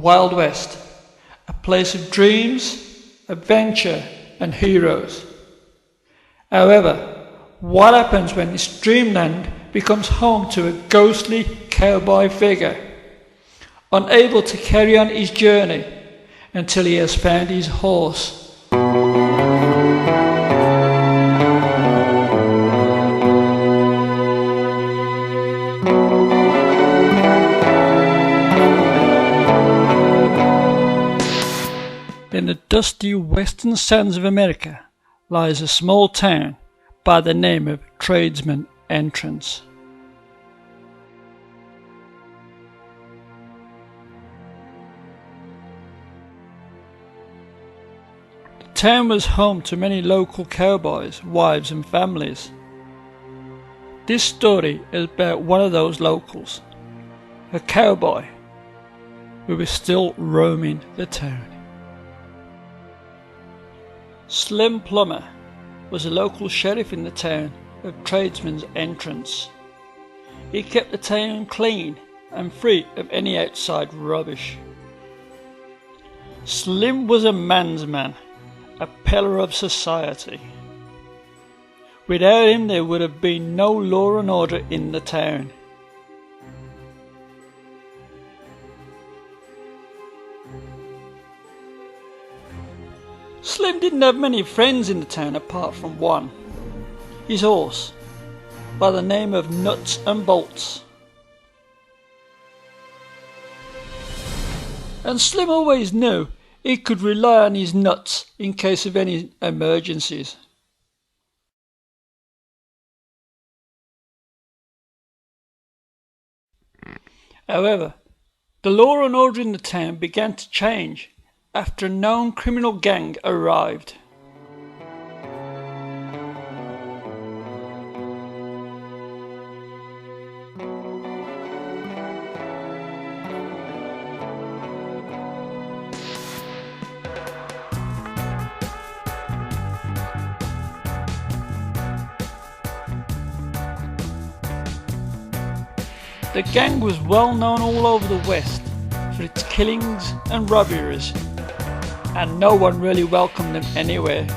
Wild West, a place of dreams, adventure and heroes. However, what happens when this dreamland becomes home to a ghostly cowboy figure, unable to carry on his journey until he has found his horse? In the dusty western sands of America lies a small town by the name of Tradesman Entrance. The town was home to many local cowboys, wives and families. This story is about one of those locals, a cowboy who is still roaming the town. Slim Plummer was a local sheriff in the town of Tradesman's Entrance. He kept the town clean and free of any outside rubbish. Slim was a man's man, a pillar of society. Without him there would have been no law and order in the town. Slim didn't have many friends in the town apart from one, his horse, by the name of Nuts and Bolts. And Slim always knew he could rely on his nuts in case of any emergencies. However, the law and order in the town began to change after a known criminal gang arrived. The gang was well known all over the West for its killings and robberies, and no one really welcomed them anywhere.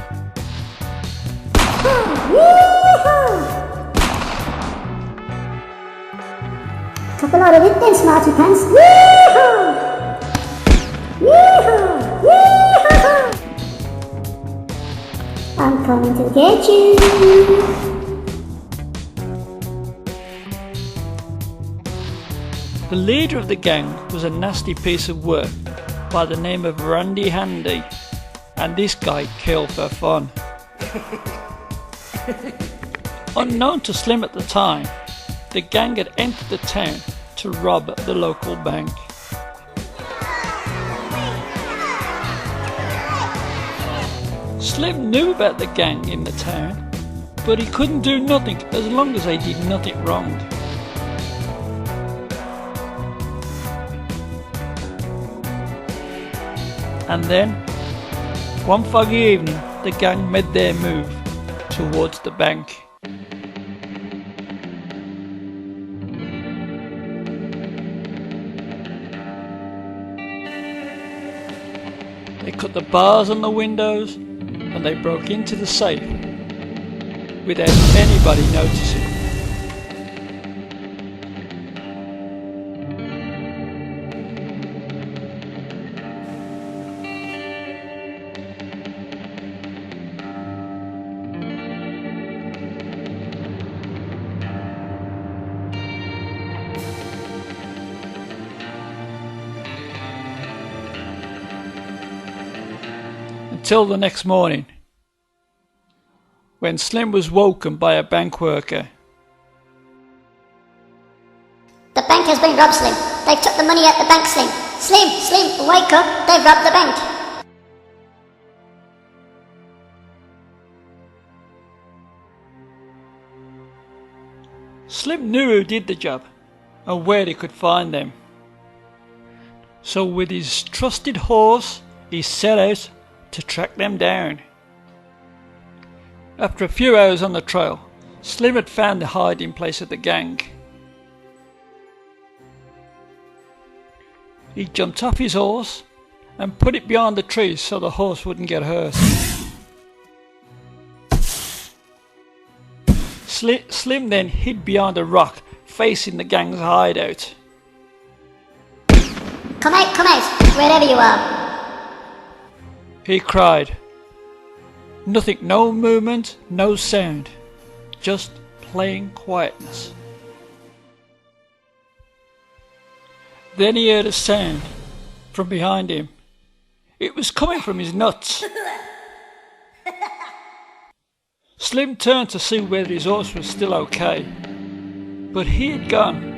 Couple out of it then, smarty pants. Yee-haw! Yee-haw! Yee-haw! I'm coming to get you. The leader of the gang was a nasty piece of work by the name of Randy Handy, and this guy killed for fun. Unknown to Slim at the time, the gang had entered the town to rob the local bank. Slim knew about the gang in the town, but he couldn't do nothing as long as they did nothing wrong. And then, one foggy evening, the gang made their move towards the bank. They cut the bars on the windows and they broke into the safe without anybody noticing. Until the next morning, when Slim was woken by a bank worker. The bank has been robbed, Slim. They've took the money out the bank, Slim. Slim, wake up. They've robbed the bank. Slim knew who did the job and where he could find them. So with his trusted horse, he set out to track them down. After a few hours on the trail, Slim had found the hiding place of the gang. He jumped off his horse and put it behind the trees so the horse wouldn't get hurt. Slim then hid behind a rock facing the gang's hideout. Come out, wherever you are. He cried. Nothing, no movement, no sound, just plain quietness. Then he heard a sound from behind him. It was coming from his nuts. Slim turned to see whether his horse was still okay, but he had gone.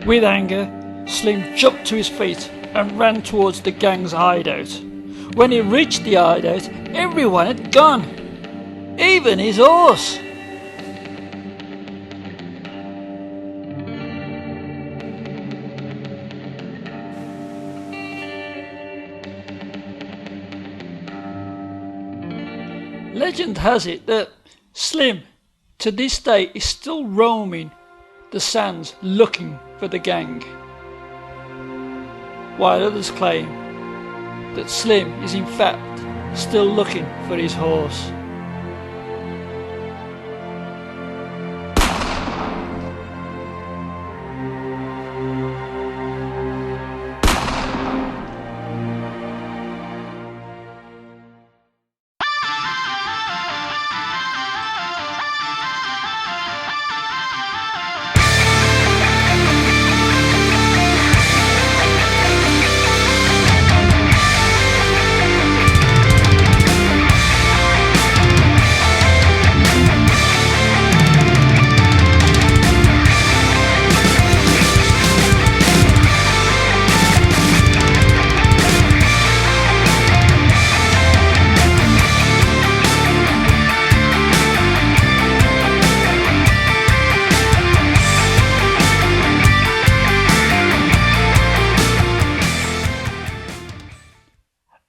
With anger, Slim jumped to his feet and ran towards the gang's hideout. When he reached the hideout, everyone had gone, even his horse. Legend has it that Slim, to this day, is still roaming the sands looking for the gang, while others claim that Slim is in fact still looking for his horse.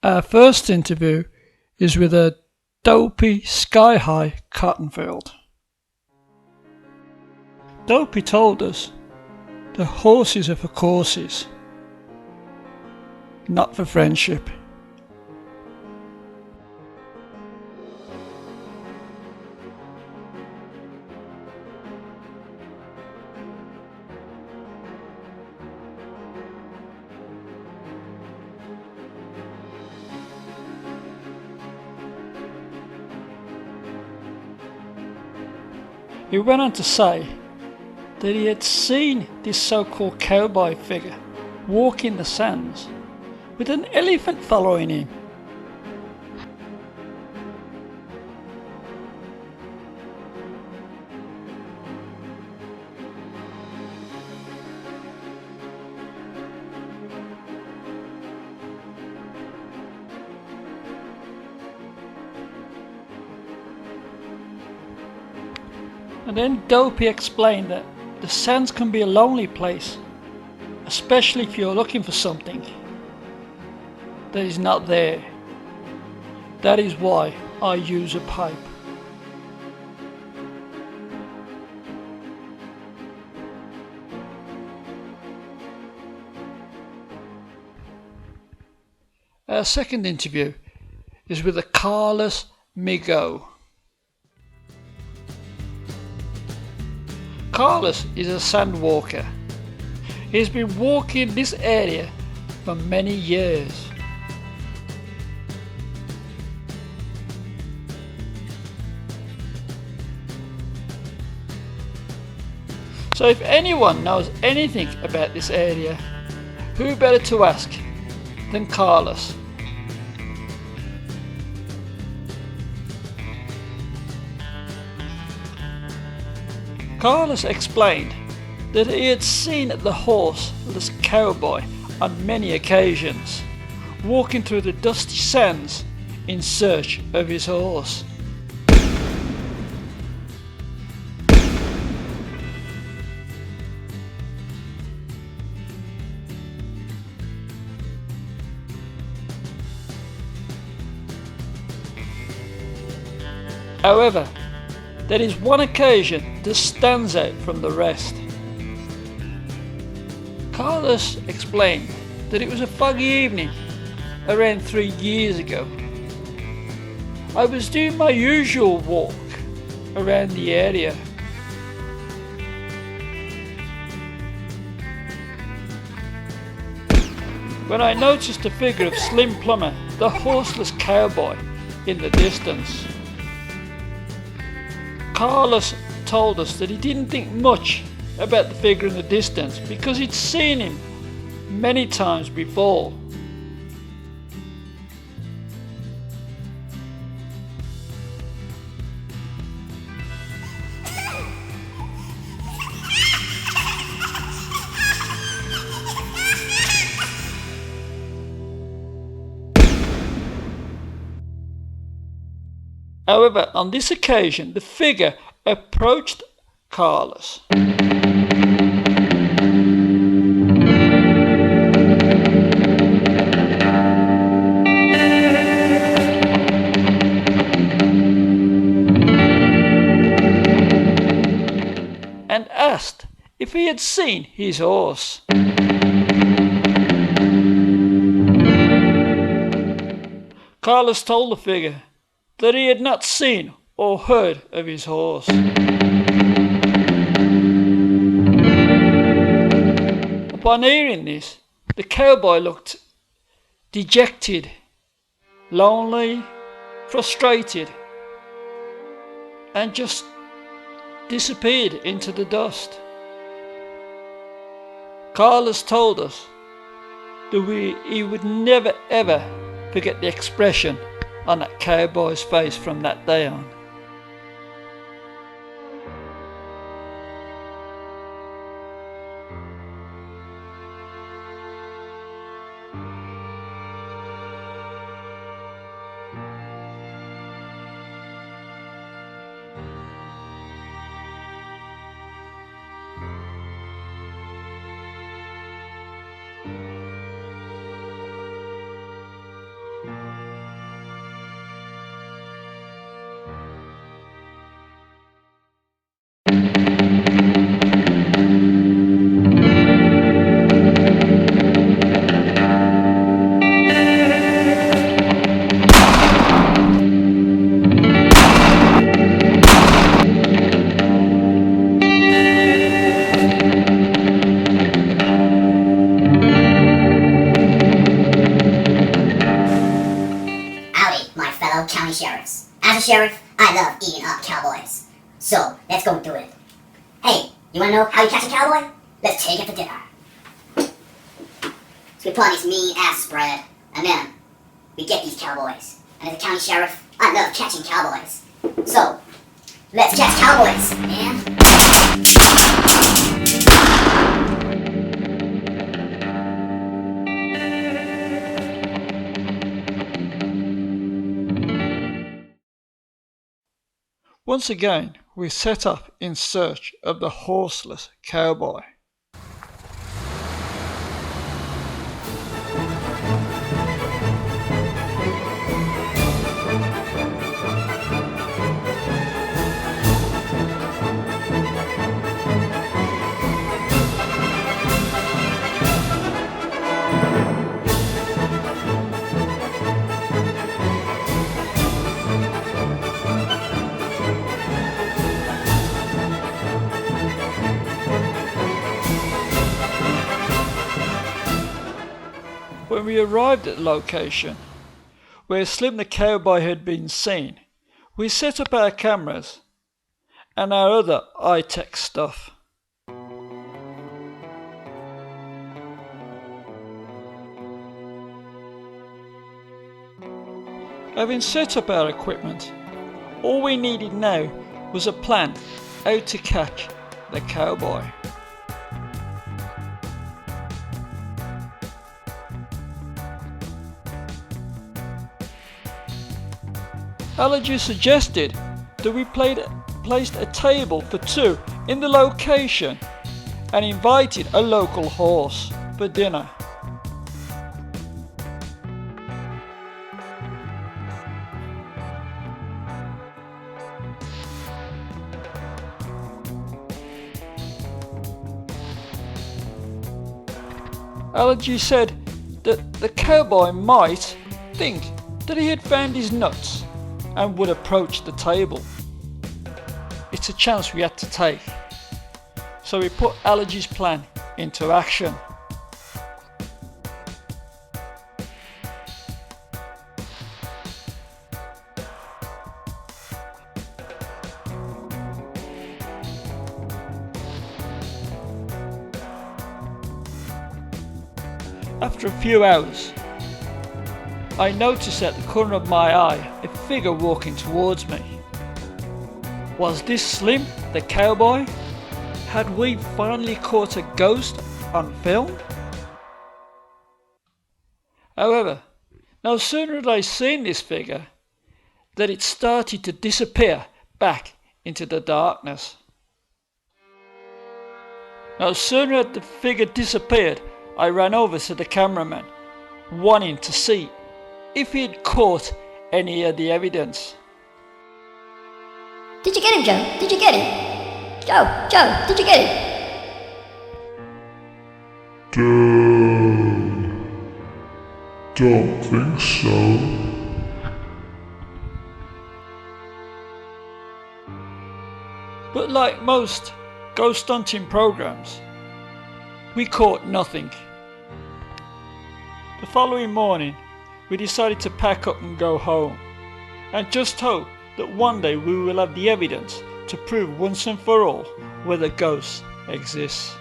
Our first interview is with a dopey sky-high cotton field. Dopey told us the horses are for courses, not for friendship. He went on to say that he had seen this so-called cowboy figure walking the sands with an elephant following him. And then Dopey explained that the sands can be a lonely place, especially if you're looking for something that is not there. That is why I use a pipe. Our second interview is with a carless Migo. Carlos is a sand walker. He's been walking this area for many years. So if anyone knows anything about this area, who better to ask than Carlos? Carlos explained that he had seen the horseless cowboy on many occasions, walking through the dusty sands in search of his horse. However, there is one occasion that stands out from the rest. Carlos explained that it was a foggy evening around 3 years ago. I was doing my usual walk around the area. When I noticed the figure of Slim Plumber, the horseless cowboy, in the distance. Carlos told us that he didn't think much about the figure in the distance because he'd seen him many times before. However, on this occasion, the figure approached Carlos. And asked if he had seen his horse. Carlos told the figure that he had not seen or heard of his horse. Upon hearing this, the cowboy looked dejected, lonely, frustrated, and just disappeared into the dust. Carlos told us that he would never ever forget the expression on that cowboy's face from that day on. County sheriffs. As a sheriff, I love eating up cowboys. So, let's go do it. Hey, you wanna know how you catch a cowboy? Let's take it for dinner. So we put on this mean ass spread, and then we get these cowboys. And as a county sheriff, I love catching cowboys. So, let's catch cowboys, man. Once again, we set up in search of the horseless cowboy. When we arrived at the location where Slim the cowboy had been seen, we set up our cameras and our other high-tech stuff. Having set up our equipment, all we needed now was a plan how to catch the cowboy. Allergy suggested that we placed a table for two in the location and invited a local horse for dinner. Allergy said that the cowboy might think that he had found his nuts and would approach the table. It's a chance we had to take, so we put Allergy's plan into action. After a few hours, I noticed at the corner of my eye a figure walking towards me. Was this Slim, the cowboy? Had we finally caught a ghost on film? However, no sooner had I seen this figure than it started to disappear back into the darkness. No sooner had the figure disappeared, I ran over to the cameraman, wanting to see if he had caught any of the evidence. Did you get him, Joe? Did you get him? Joe, did you get him? Don't think so. But like most ghost hunting programs, we caught nothing. The following morning, we decided to pack up and go home, and just hope that one day we will have the evidence to prove once and for all whether ghosts exist.